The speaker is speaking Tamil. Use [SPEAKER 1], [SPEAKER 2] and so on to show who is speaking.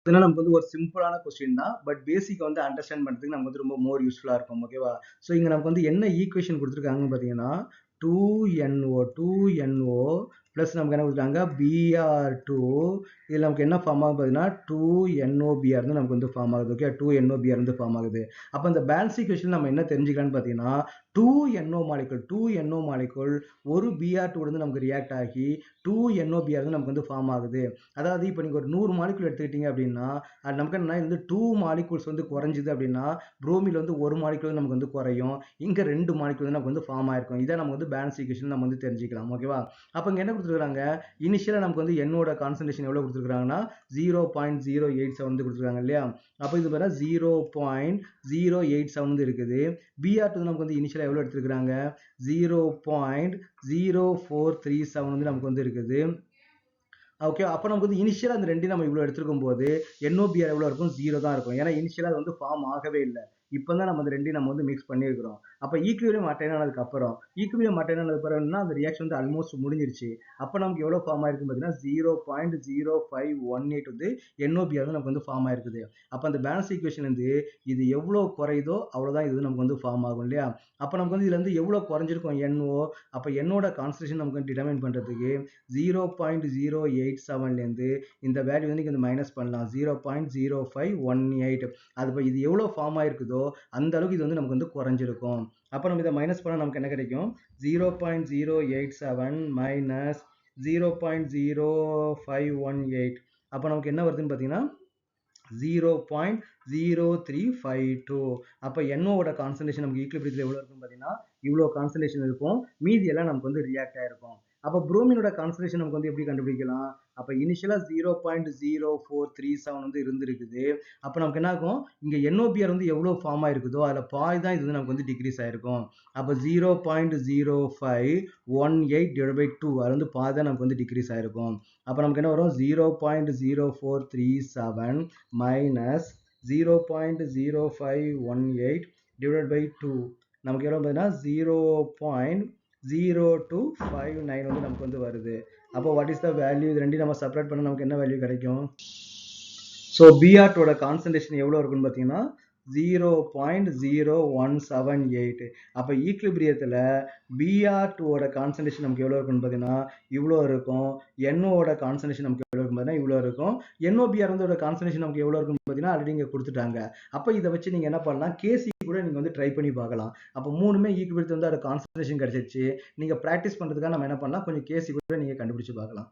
[SPEAKER 1] இதனால நமக்கு வந்து ஒரு சிம்பிளான கொஸ்டின் தான். பட் பேசிக் வந்து அண்டர்ஸ்டாண்ட் பண்றதுக்கு நமக்கு வந்து ரொம்ப மோர் யூஸ்ஃபுல்லா இருக்கும். ஓகேவா? ஸோ இங்க நமக்கு வந்து என்ன ஈக்குவேஷன் கொடுத்துருக்காங்கன்னு பார்த்தீங்கன்னா 2NO பிளஸ் நமக்கு என்ன கொடுத்தாங்க Br2 இதில் நமக்கு என்ன ஃபார்ம் ஆகுது பார்த்தீங்கன்னா 2NOBr வந்து நமக்கு வந்து ஃபார்ம் ஆகுது. ஓகே 2NOBr வந்து ஃபார்ம் ஆகுது. அப்போ இந்த பேலன்ஸ் ஈக்குவேஷன் நம்ம என்ன தெரிஞ்சுக்கலாம்னு பார்த்தீங்கன்னா 2NO மாலிகுல் ஒரு Br2 வந்து நமக்கு ரியாக்ட் ஆகி 2NOBr வந்து நமக்கு வந்து ஃபார்ம் ஆகுது. அதாவது இப்போ நீங்கள் ஒரு 100 மாலிகுல் எடுத்துக்கிட்டீங்க அப்படின்னா அது நமக்கு என்ன இந்த 2 மாலிகுல்ஸ் வந்து குறைஞ்சிது அப்படின்னா புரோமில் வந்து ஒரு மாலிகுல் நமக்கு வந்து குறையும். இங்கே 2 மாலிகுல் வந்து நமக்கு வந்து ஃபார்ம் ஆயிருக்கும். இதை நம்ம வந்து பேலன்ஸ் ஈக்குவேஷன் நம்ம வந்து தெரிஞ்சுக்கலாம். ஓகேவா? அப்போ இங்கே என்ன கொடுத்துருக்காங்க இனிஷியலாக நமக்கு வந்து என்னோட கான்சன்ட்ரேஷன் எவ்வளோ கொடுத்துருக்காங்கன்னா 0.087 வந்து கொடுத்துருக்காங்க இல்லையா? அப்போ இது பார்த்தா 0.087 வந்து இருக்குது. Br2 நமக்கு வந்து இனிஷியலாக எவ்வளோ எடுத்துருக்காங்க 0.0437 வந்து நமக்கு வந்து இருக்குது. ஓகே அப்போ நமக்கு வந்து இனிஷியலாக அந்த ரெண்டையும் நம்ம இவ்வளோ எடுத்துருக்கும் போது NOBr எவ்வளோ இருக்கும் 0 தான் இருக்கும். ஏன்னா இனிஷியலாக அது வந்து ஃபார்ம் ஆகவே இல்லை. இப்போ தான் நம்ம அந்த ரெண்டையும் நம்ம வந்து மிக்ஸ் பண்ணியிருக்கிறோம். அப்போ ஈக்குவிலியம் அட்டைன் ஆனதுக்கு அப்புறம் அந்த ரியாக்ஷன் வந்து ஆல்மோஸ்ட் முடிஞ்சிருச்சு. அப்போ நமக்கு எவ்வளோ ஃபார்ம் ஆயிருக்குன்னு பார்த்தீங்கன்னா 0.0518 வந்து NOBr வந்து நமக்கு வந்து ஃபார்ம் ஆயிருக்குது. அப்போ அந்த பேலன்ஸ் ஈக்குவேஷன் வந்து இது எவ்வளோ குறையுதோ அவ்வளோதான் இது நமக்கு வந்து ஃபார்ம் ஆகும் இல்லையா? அப்போ நமக்கு வந்து இதுல இருந்து எவ்வளோ குறைஞ்சிருக்கும் NO அப்போ என்னோட கான்சன்ட்ரேஷன் நமக்கு டிட்டர்மைன் பண்ணுறதுக்கு 0.087லேருந்து இந்த வேல்யூ வந்து நீங்கள் மைனஸ் பண்ணலாம் 0.0518. அது இது எவ்வளோ ஃபார்ம் ஆயிருக்குதோ அந்த அளவுக்கு இது வந்து நமக்கு வந்து குறைஞ்சிருக்கும். அப்போ நம்ம இதை மைனஸ் பண்ணால் நமக்கு என்ன கிடைக்கும் 0.087 மைனஸ் 0.0518. அப்போ நமக்கு என்ன வருதுன்னு பார்த்தீங்கன்னா 0.0352. அப்போ NOவோட கான்சன்ட்ரேஷன் நமக்கு ஈக்குலிபிரியத்தில் எவ்வளோ இருக்குன்னு பார்த்தீங்கன்னா இவ்வளோ கான்சன்ட்ரேஷன் இருக்கும். மீதி எல்லாம் நமக்கு வந்து ரியாக்ட் ஆயிருக்கும். அப்போ புரோமினோட கான்சன்ட்ரேஷன் நமக்கு வந்து எப்படி கண்டுபிடிக்கலாம்? அப்போ இனிஷியலாக 0.0437 வந்து இருந்திருக்குது. அப்போ நமக்கு என்ன ஆகும் இங்கே NOBr வந்து எவ்வளோ ஃபார்ம் ஆயிருக்குதோ அதில் பாதி தான் இது வந்து நமக்கு வந்து டிக்ரீஸ் ஆயிருக்கும். அப்போ 0.0518/2 அது வந்து பாதி தான் நமக்கு வந்து டிக்ரீஸ் ஆயிருக்கும். அப்போ நமக்கு என்ன வரும் 0.0437 மைனஸ் 0.0518/2 நமக்கு எவ்வளோ பார்த்தீங்கன்னா 0.0259 வந்து நமக்கு வந்து வருது. அப்போ வாட் இஸ் த வேல்யூ இது ரெண்டையும் நம்ம செப்பரேட் பண்ண நமக்கு என்ன வேல்யூ கிடைக்கும்? ஸோ Br2ஓட கான்சன்ட்ரேஷன் எவ்வளோ இருக்குன்னு பார்த்தீங்கன்னா 0.0178. அப்போ ஈக்குலிபிரியத்தில் Br2ஓட கான்சன்ட்ரேஷன் நமக்கு எவ்வளோ இருக்குன்னு பார்த்தீங்கன்னா இவ்வளோ இருக்கும். NOவோட கான்சன்ட்ரேஷன் நமக்கு எவ்வளோ இருக்கும் பார்த்தீங்கன்னா இவ்வளோ இருக்கும். NOBr வந்து கான்சன்ட்ரேஷன் நமக்கு எவ்வளோ இருக்குன்னு பார்த்தீங்கன்னா ஆல்ரெடி இங்கே கொடுத்துட்டாங்க. அப்போ இதை வச்சு நீங்கள் என்ன பண்ணலாம் KC கூட நீங்கள் வந்து ட்ரை பண்ணி பார்க்கலாம். அப்போ மூணுமே ஈக்குலிபிரியத்தில் வந்து அதோட கான்சன்ட்ரேஷன் கிடைச்சிருச்சு. நீங்கள் ப்ராக்டிஸ் பண்ணுறதுக்காக நம்ம என்ன பண்ணலாம் கொஞ்சம் KC கூட நீங்கள் கண்டுபிடிச்சு பார்க்கலாம்.